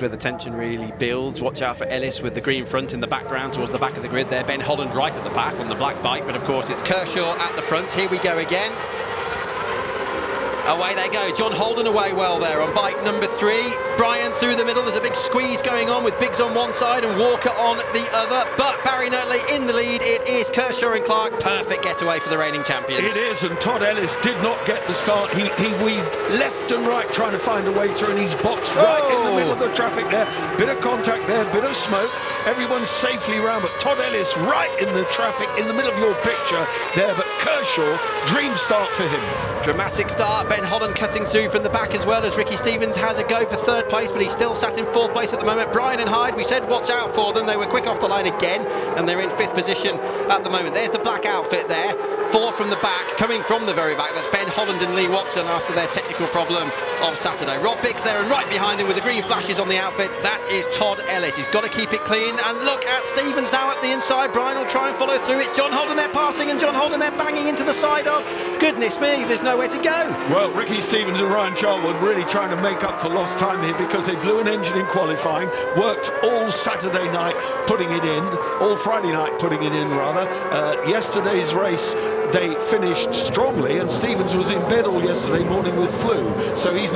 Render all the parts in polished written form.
where the tension really builds. Watch out for Ellis with the green front in the background towards the back of the grid there. Ben Holland right at the back on the black bike, but of course it's Kershaw at the front. Here we go again. Away they go. John Holden away well there on bike number 3. Brian through the middle. There's a big squeeze going on with Biggs on one side and Walker on the other. But Barry Nutley in the lead. It is Kershaw and Clark. Perfect getaway for the reigning champions. It is, and Todd Ellis did not get the start. He weaved left and right trying to find a way through, and he's boxed right in the middle of the traffic there. Bit of contact there, bit of smoke. Everyone's safely around, but Todd Ellis right in the traffic, in the middle of your picture there. But Kershaw, dream start for him. Dramatic start. Ben Holland cutting through from the back as well as Ricky Stevens has a go for 3rd place, but he's still sat in 4th place at the moment. Brian and Hyde, we said watch out for them. They were quick off the line again, and they're in 5th position at the moment. There's the black outfit there. 4 from the back, coming from the very back. That's Ben Holland and Lee Watson after their technical problem of Saturday. Rob Biggs there, and right behind him with the green flashes on the outfit, that is Todd Ellis. He's got to keep it clean, and look at Stevens now at the inside. Brian will try and follow through. It's John Holden there passing, and John Holden there banging into the side of. Goodness me, there's nowhere to go. Well, Ricky Stevens and Ryan Charlwood really trying to make up for lost time here, because they blew an engine in qualifying, worked all Saturday night putting it in, all Friday night putting it in rather. Yesterday's race they finished strongly, and Stevens was in bed all yesterday morning with flu, so he's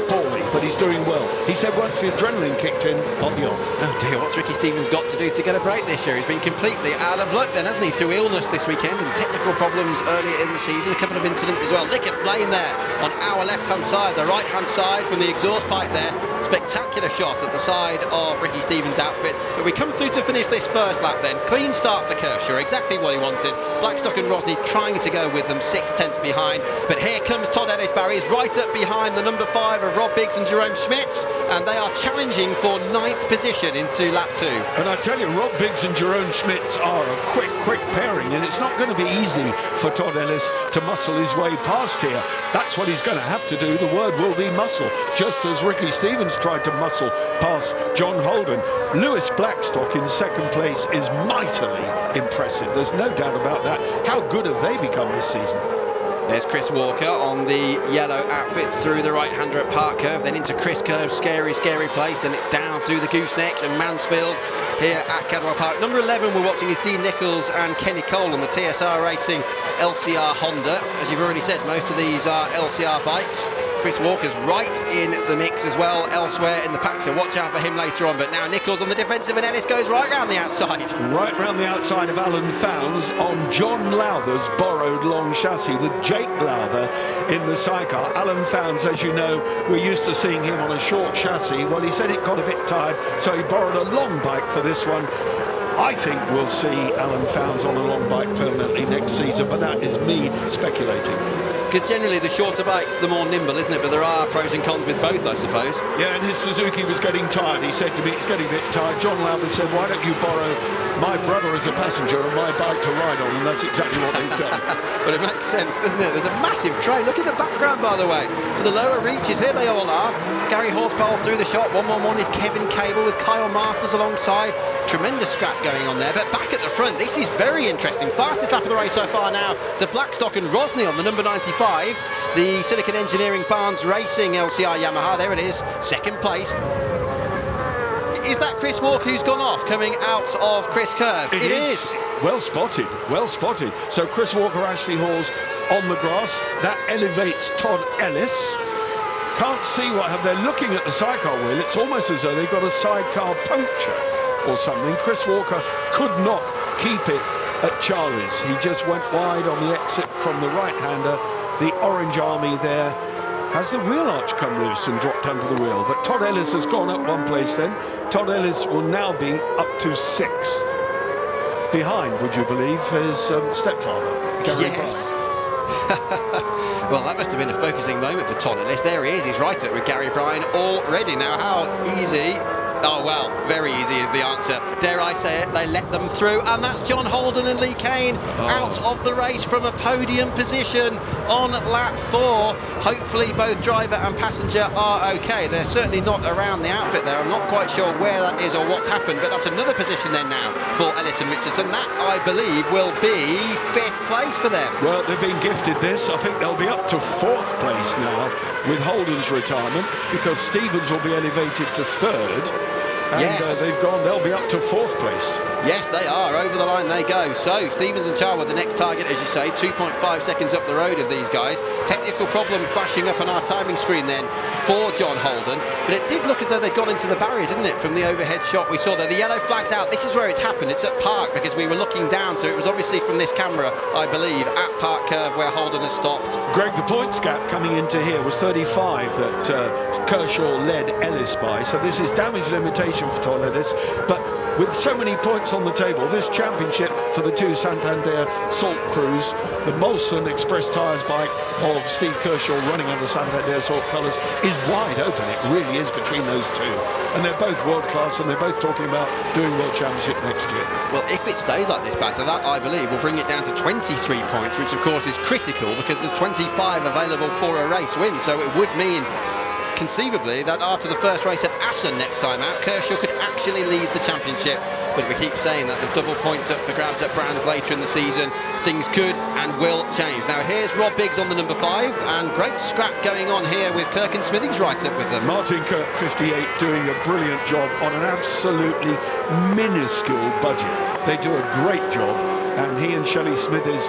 poorly, but he's doing well. He said once the adrenaline kicked in, I'll be off. Oh dear, what's Ricky Stevens got to do to get a break this year? He's been completely out of luck then, hasn't he, through illness this weekend and technical problems earlier in the season. A couple of incidents as well. Lick of flame there on our left-hand side, the right-hand side from the exhaust pipe there. Spectacular shot at the side of Ricky Stevens' outfit. But we come through to finish this first lap then. Clean start for Kershaw, exactly what he wanted. Blackstock and Rosny trying to go with them 6/10 behind. But here comes Todd Ellis. Barry's right up behind the number 5 of Rob Biggs and Jerome Schmitz, and they are challenging for 9th position into lap 2. And I tell you, Rob Biggs and Jerome Schmitz are a quick pairing, and it's not going to be easy for Todd Ellis to muscle his way past here. That's what he's going to have to do. The word will be muscle, just as Ricky Stevens tried to muscle past John Holden. Lewis Blackstock in 2nd place is mightily impressive. There's no doubt about that. How good have they become this season? There's Chris Walker on the yellow outfit through the right-hander at Park Curve, then into Chris Curve, scary place, then it's down through the Gooseneck and Mansfield here at Cadwell Park. Number 11 we're watching is Dean Nichols and Kenny Cole on the TSR Racing LCR Honda. As you've already said, most of these are LCR bikes. Chris Walker's right in the mix as well elsewhere in the pack, so watch out for him later on. But now Nichols on the defensive, and Ellis goes right round the outside. Right round the outside of Alan Fownes on John Lowther's borrowed long chassis with Jake Lowther in the sidecar. Alan Fownes, as you know, we're used to seeing him on a short chassis. Well, he said it got a bit tired, so he borrowed a long bike for this one. I think we'll see Alan Fownes on a long bike permanently next season, but that is me speculating. Because generally the shorter bike's the more nimble, isn't it? But there are pros and cons with both, I suppose. Yeah, and his Suzuki was getting tired. He said to me, it's getting a bit tired. John Lowther said, why don't you borrow my brother as a passenger and my bike to ride on? And that's exactly what they've done. But it makes sense, doesn't it? There's a massive tray. Look at the background, by the way. For the lower reaches, here they all are. Gary Horsepole through the shot. 111 is Kevin Cable with Kyle Masters alongside. Tremendous scrap going on there. But back at the front, this is very interesting. Fastest lap of the race so far now to Blackstock and Rosny on the number 95. The Silicon Engineering Barnes Racing LCR Yamaha. There it is, 2nd place. Is that Chris Walker who's gone off coming out of Chris Curve? It is. Well spotted, well spotted. So Chris Walker, Ashley Hawes on the grass. That elevates Todd Ellis. Can't see what they're looking at the sidecar wheel. It's almost as though they've got a sidecar puncture or something. Chris Walker could not keep it at Charlie's. He just went wide on the exit from the right-hander. The Orange Army there. Has the wheel arch come loose and dropped under the wheel? But Todd Ellis has gone up one place then. Todd Ellis will now be up to 6th. Behind, would you believe, his stepfather, Gary Yes. Well, that must have been a focusing moment for Todd Ellis. There he is, he's right up with Gary Bryan already. Now, how easy Oh, well, very easy is the answer. Dare I say it, they let them through, and that's John Holden and Lee Kane out of the race from a podium position on lap 4. Hopefully both driver and passenger are okay. They're certainly not around the outfit there. I'm not quite sure where that is or what's happened, but that's another position then now for Ellis and Richardson. That, I believe, will be 5th place for them. Well, they've been gifted this. I think they'll be up to 4th place now with Holden's retirement, because Stevens will be elevated to 3rd. And yes. They'll be up to 4th place. Yes, they are. Over the line they go. So, Stevens and Charwood, the next target, as you say, 2.5 seconds up the road of these guys. Technical problem flashing up on our timing screen then for John Holden. But it did look as though they'd gone into the barrier, didn't it, from the overhead shot we saw there. The yellow flag's out. This is where it's happened. It's at Park, because we were looking down, so it was obviously from this camera, I believe, at Park Curve where Holden has stopped. Greg, the points gap coming into here was 35 that Kershaw led Ellis by. So this is damage limitation for Todd Ellis. But with so many points on the table, this championship for the two Santander Salt crews, the Molson Express Tyres bike of Steve Kershaw running under Santander Salt colours, is wide open. It really is between those two. And they're both world class, and they're both talking about doing World Championship next year. Well, if it stays like this, Bazza, that, I believe, will bring it down to 23 points, which of course is critical because there's 25 available for a race win. So it would mean, conceivably, that after the first race at Assen next time out, Kershaw could actually lead the championship. But we keep saying that there's double points up for grabs at Brands later in the season. Things could and will change. Now here's Rob Biggs on the number 5, and great scrap going on here with Kirk and Smithies right up with them. Martin Kirk, 58, doing a brilliant job on an absolutely minuscule budget. They do a great job, and he and Shelley Smithies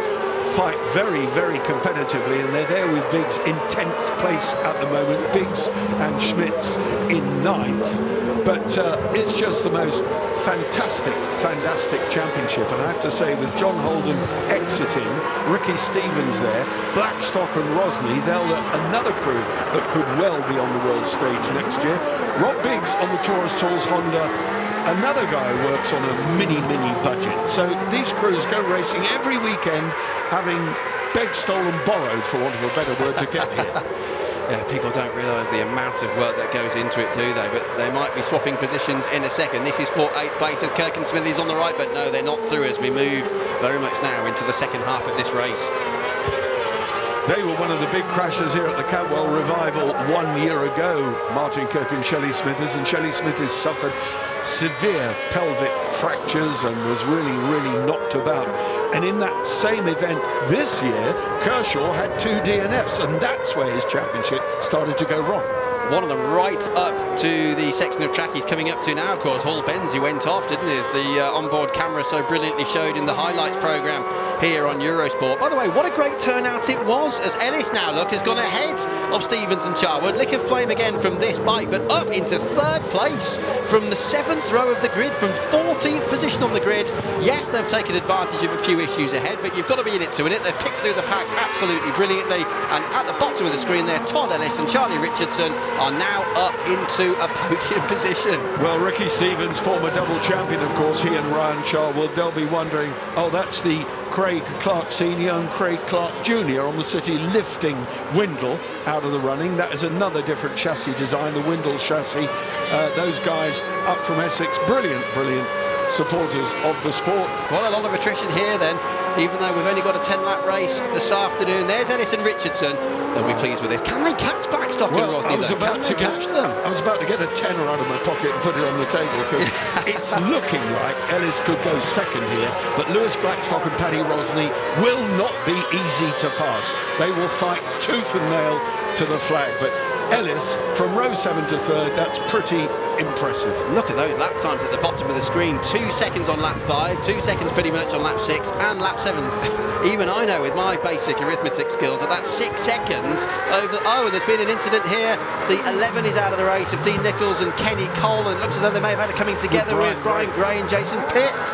fight very, very competitively, and they're there with Biggs in 10th place at the moment. Biggs and Schmitz in 9th. But it's just the most fantastic championship. And I have to say, with John Holden exiting, Ricky Stevens there, Blackstock and Rosney, they'll another crew that could well be on the world stage next year. Rob Biggs on the Taurus Tools Honda, another guy who works on a mini budget. So these crews go racing every weekend, having begged, stolen, borrowed, for want of a better word, to get here. Yeah, people don't realise the amount of work that goes into it, do they? But they might be swapping positions in a second. This is for 8th place as Kirk and Smithies on the right, but no, they're not through as we move very much now into the second half of this race. They were one of the big crashers here at the Cadwell Revival 1 year ago, Martin Kirk and Shelley Smithies, and Shelley Smithies suffered severe pelvic fractures and was really knocked about. And in that same event this year, Kershaw had 2 DNFs, and that's where his championship started to go wrong. One of them right up to the section of track he's coming up to now, of course. Hall Benz, he went off, didn't he, as the onboard camera so brilliantly showed in the highlights programme here on Eurosport. By the way, what a great turnout it was, as Ellis now, look, has gone ahead of Stevens and Charwood. Lick of flame again from this bike, but up into 3rd place from the 7th row of the grid, from 14th position on the grid. Yes, they've taken advantage of a few issues ahead, but you've got to be in it to win it. They've picked through the pack absolutely brilliantly, and at the bottom of the screen there, Todd Ellis and Charlie Richardson are now up into a podium position. Well, Ricky Stevens, former double champion, of course, he and Ryan Charwood, they'll be wondering, oh, that's the Craig Clark Senior and Craig Clark Junior on the City lifting Windle out of the running. That is another different chassis design, the Windle chassis. Those guys up from Essex, brilliant supporters of the sport. Well, a lot of attrition here then, even though we've only got a 10-lap race this afternoon. There's Ellis and Richardson. They'll be pleased with this. Can they catch Blackstock and Rosney? I was about to catch them. I was about to get a tenner out of my pocket and put it on the table, because it's looking like Ellis could go second here, but Lewis Blackstock and Paddy Rosney will not be easy to pass. They will fight tooth and nail to the flag, but Ellis from row 7 to 3rd, that's pretty impressive. Look at those lap times at the bottom of the screen. 2 seconds on lap 5, 2 seconds pretty much on lap 6 and lap 7. Even I know with my basic arithmetic skills that that's 6 seconds over. Oh, and there's been an incident here. The 11 is out of the race of Dean Nichols and Kenny Cole, and it looks as though they may have had it coming together with Brian Gray and Jason Pitts.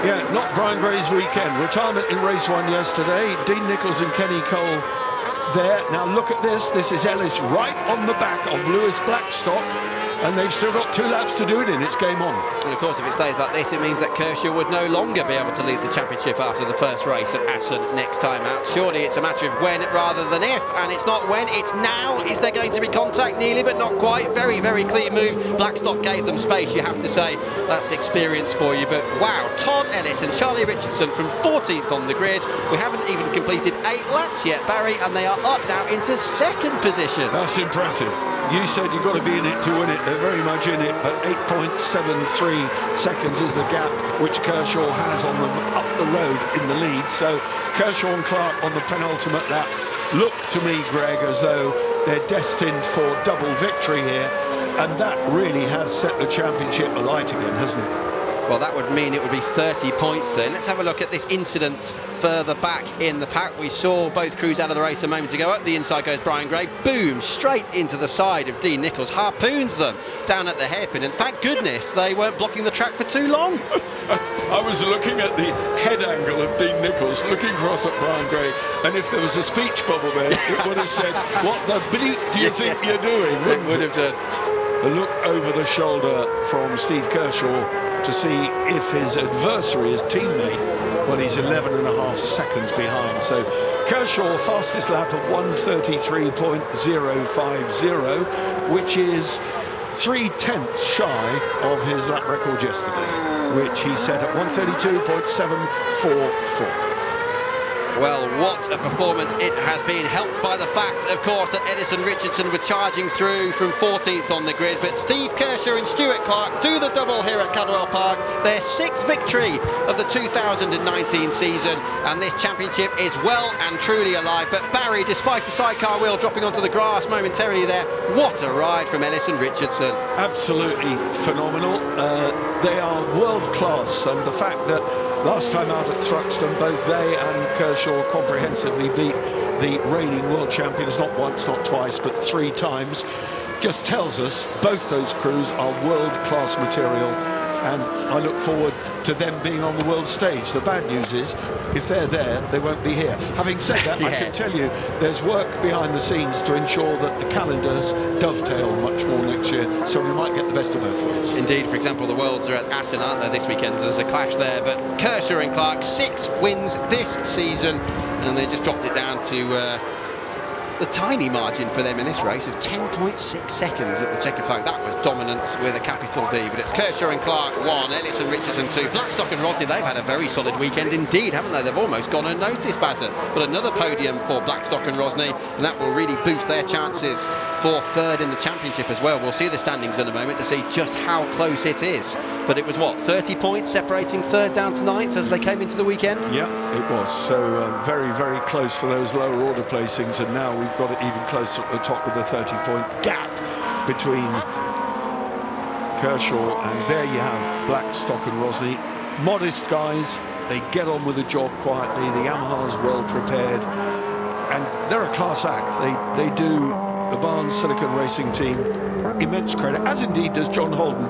Yeah, not Brian Gray's weekend. Retirement in race 1 yesterday. Dean Nichols and Kenny Cole there. Now look at this. This is Ellis right on the back of Lewis Blackstock. and they've still got 2 laps to do it in. It's game on. And of course, if it stays like this, it means that Kershaw would no longer be able to lead the championship after the first race at Assen next time out. Surely it's a matter of when rather than if, and it's not when, it's now. Is there going to be contact? Nearly, but not quite. Very, very clean move. Blackstock gave them space, you have to say. That's experience for you. But wow, Todd Ellis and Charlie Richardson from 14th on the grid. We haven't even completed 8 laps yet, Barry, and they are up now into 2nd position. That's impressive. You said you've got to be in it to win it. They're very much in it, but 8.73 seconds is the gap which Kershaw has on them up the road in the lead. So Kershaw and Clark on the penultimate lap look to me, Greg, as though they're destined for double victory here, and that really has set the championship alight again, hasn't it? Well, that would mean it would be 30 points then. Let's have a look at this incident further back in the pack. We saw both crews out of the race a moment ago. Up the inside goes Brian Gray. Boom, straight into the side of Dean Nichols. Harpoons them down at the hairpin. And thank goodness they weren't blocking the track for too long. I was looking at the head angle of Dean Nichols, looking across at Brian Gray, and if there was a speech bubble there, it would have said, "What the bleep do you think you're doing?" It would have done. A look over the shoulder from Steve Kershaw to see if his adversary, his teammate, well, he's 11.5 seconds behind. So Kershaw, fastest lap of 1:33.050, which is 3/10 shy of his lap record yesterday, which he set at 1:32.744. Well, what a performance it has been, helped by the fact, of course, that Ellis and Richardson were charging through from 14th on the grid, but Steve Kershaw and Stuart Clark do the double here at Cadwell Park, their 6th victory of the 2019 season, and this championship is well and truly alive. But Barry, despite the sidecar wheel dropping onto the grass momentarily there, what a ride from Ellis and Richardson. Absolutely phenomenal. They are world class, and the fact that last time out at Thruxton, both they and Kershaw comprehensively beat the reigning world champions, not once, not twice, but 3 times, just tells us both those crews are world-class material, and I look forward to them being on the world stage. The bad news is, if they're there, they won't be here. Having said that, I can tell you there's work behind the scenes to ensure that the calendars dovetail much more next year, so we might get the best of both worlds. Indeed, for example, the Worlds are at Assen, aren't they, this weekend, so there's a clash there. But Kershaw and Clark, 6 wins this season, and they just dropped it down to the tiny margin for them in this race of 10.6 seconds at the checkered flag. That was dominance with a capital D, but it's Kershaw and Clark 1, Ellis and Richardson 2. Blackstock and Rosney, they've had a very solid weekend indeed, haven't they? They've almost gone unnoticed, Bassett. But another podium for Blackstock and Rosney, and that will really boost their chances for 3rd in the championship as well. We'll see the standings in a moment to see just how close it is. But it was, what, 30 points separating 3rd down to 9th as they came into the weekend? Yeah, it was. So very, very close for those lower order placings, and now we've got it even closer at the top with a 30-point gap between Kershaw, and there you have Blackstock and Rosney. Modest guys, they get on with the job quietly. The Yamaha's well prepared, and they're a class act. They do the Barnes Silicon Racing team immense credit, as indeed does John Holden.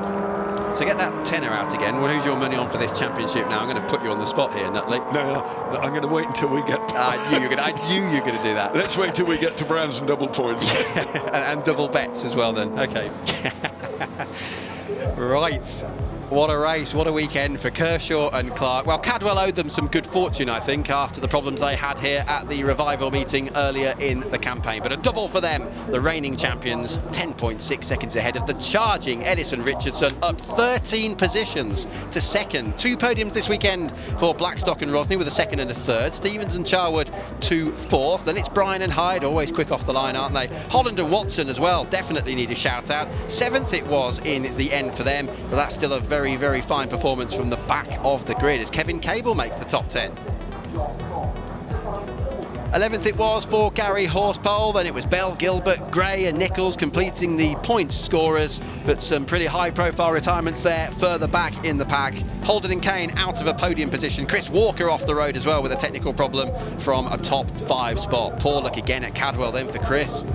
So get that tenner out again. Well, who's your money on for this championship now? I'm going to put you on the spot here, Nutley. No, I'm going to wait until we get... I knew you were going to do that. Let's wait till we get to Browns and double points. and double bets as well then. OK. Right. What a race, what a weekend for Kershaw and Clark. Well, Cadwell owed them some good fortune, I think, after the problems they had here at the revival meeting earlier in the campaign. But a double for them, the reigning champions, 10.6 seconds ahead of the charging Ellis and Richardson, up 13 positions to 2nd. 2 podiums this weekend for Blackstock and Rosney with a 2nd and a 3rd. Stevens and Charwood 2 4th. Then it's Bryan and Hyde, always quick off the line, aren't they? Holland and Watson as well, definitely need a shout out. 7th it was in the end for them, but that's still a very, very fine performance from the back of the grid as Kevin Cable makes the top 10. 11th it was for Gary Horsepole, then it was Bell, Gilbert, Gray and Nichols completing the points scorers, but some pretty high profile retirements there further back in the pack. Holden and Kane out of a podium position, Chris Walker off the road as well with a technical problem from a top 5 spot. Poor luck again at Cadwell then for Chris.